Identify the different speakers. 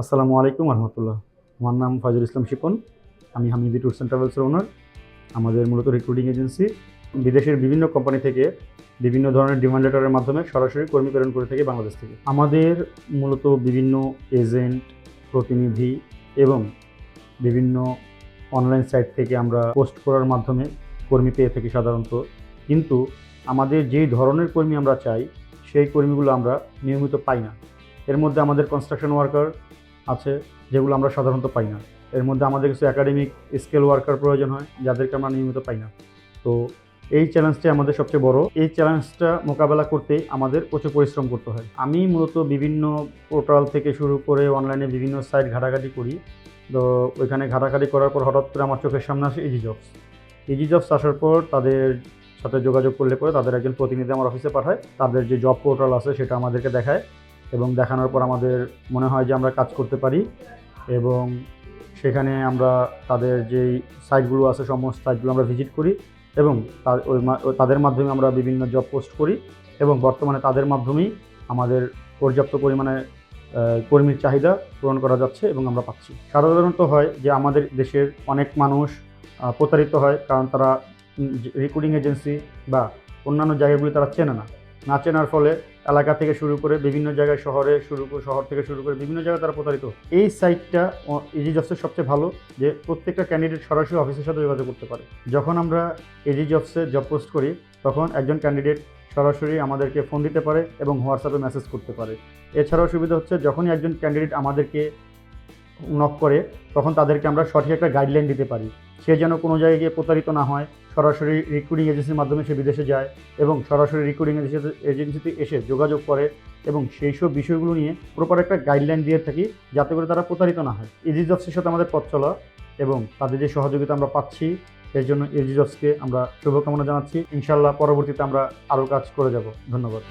Speaker 1: আসসালামু আলাইকুম রহমতুল্লাহ। আমার নাম ফাইজুল ইসলাম শিপন। আমি হামিদি ট্যুরস অ্যান্ড ট্রাভেলসের ওনার। আমাদের মূলত রিক্রুটিং এজেন্সি বিদেশের বিভিন্ন কোম্পানি থেকে বিভিন্ন ধরনের ডিমান্ড লেটারের মাধ্যমে সরাসরি কর্মী প্রেরণ করে থাকি বাংলাদেশ থেকে। আমাদের মূলত বিভিন্ন এজেন্ট, প্রতিনিধি এবং বিভিন্ন অনলাইন সাইট থেকে আমরা পোস্ট করার মাধ্যমে কর্মী পেয়ে থাকি সাধারণত। কিন্তু আমাদের যেই ধরনের কর্মী আমরা চাই সেই কর্মীগুলো আমরা নিয়মিত পাই না। এর মধ্যে আমাদের কনস্ট্রাকশন ওয়ার্কার আছে, যেগুলো আমরা সাধারণত পাই না। এর মধ্যে আমাদের কিছু একাডেমিক স্কিল ওয়ার্কার প্রয়োজন হয়, যাদেরকে আমরা নিয়মিত পাই না। তো এই চ্যালেঞ্জটাই আমাদের সবচেয়ে বড়। এই চ্যালেঞ্জটা মোকাবেলা করতেই আমাদের প্রচুর পরিশ্রম করতে হয়। আমি মূলত বিভিন্ন পোর্টাল থেকে শুরু করে অনলাইনে বিভিন্ন সাইট ঘাটাঘাটি করি। তো ওইখানে ঘাটাঘাটি করার পর হঠাৎ করে আমার চোখের সামনে আসে ইজি জবস। ইজি জবস আসার পর তাদের সাথে যোগাযোগ করলে পরে তাদের একজন প্রতিনিধি আমার অফিসে পাঠায়। তাদের যে জব পোর্টাল আছে সেটা আমাদেরকে দেখায় এবং দেখানোর পর আমাদের মনে হয় যে আমরা কাজ করতে পারি এবং সেখানে আমরা তাদের যেই সাইটগুলো আছে সমস্ত সাইটগুলো আমরা ভিজিট করি এবং তাদের মাধ্যমে আমরা বিভিন্ন জব পোস্ট করি এবং বর্তমানে তাদের মাধ্যমেই আমাদের পর্যাপ্ত পরিমাণে কর্মীর চাহিদা পূরণ করা যাচ্ছে এবং আমরা পাচ্ছি। সাধারণত হয় যে আমাদের দেশের অনেক মানুষ প্রতারিত হয়, কারণ তারা রিক্রুটিং এজেন্সি বা অন্যান্য জায়গাগুলি তারা চেনে না। না চেনার ফলে এলাকা থেকে শুরু করে বিভিন্ন জায়গায় শহর থেকে শুরু করে বিভিন্ন জায়গায় তারা প্রতারিত। এই সাইটটা ইজি জবসের সবচেয়ে ভালো যে প্রত্যেকটা ক্যান্ডিডেট সরাসরি অফিসের সাথে যোগাযোগ করতে পারে। যখন আমরা ইজি জবসে জব পোস্ট করি তখন একজন ক্যান্ডিডেট সরাসরি আমাদেরকে ফোন দিতে পারে এবং হোয়াটসঅ্যাপে মেসেজ করতে পারে। এছাড়াও সুবিধা হচ্ছে যখনই একজন ক্যান্ডিডেট আমাদেরকে নক করে তখন তাদেরকে আমরা সঠিক একটা গাইডলাইন দিতে পারি। সে যেন কোনো জায়গায় গিয়ে প্রতারিত না হয়, সরাসরি রিক্রুটিং এজেন্সির মাধ্যমে সে বিদেশে যায় এবং সরাসরি রিক্রুটিং এজেন্সিতে এসে যোগাযোগ করে এবং সেই সব বিষয়গুলো নিয়ে প্রপার একটা গাইডলাইন দিয়ে থাকি, যাতে করে তারা প্রতারিত না হয়। ইজি জবসের সাথে আমাদের পথ চলা এবং তাদের যে সহযোগিতা আমরা পাচ্ছি, এর জন্য ইজি জবসকে আমরা শুভকামনা জানাচ্ছি। ইনশাআল্লাহ পরবর্তীতে আমরা আরও কাজ করে যাব। ধন্যবাদ।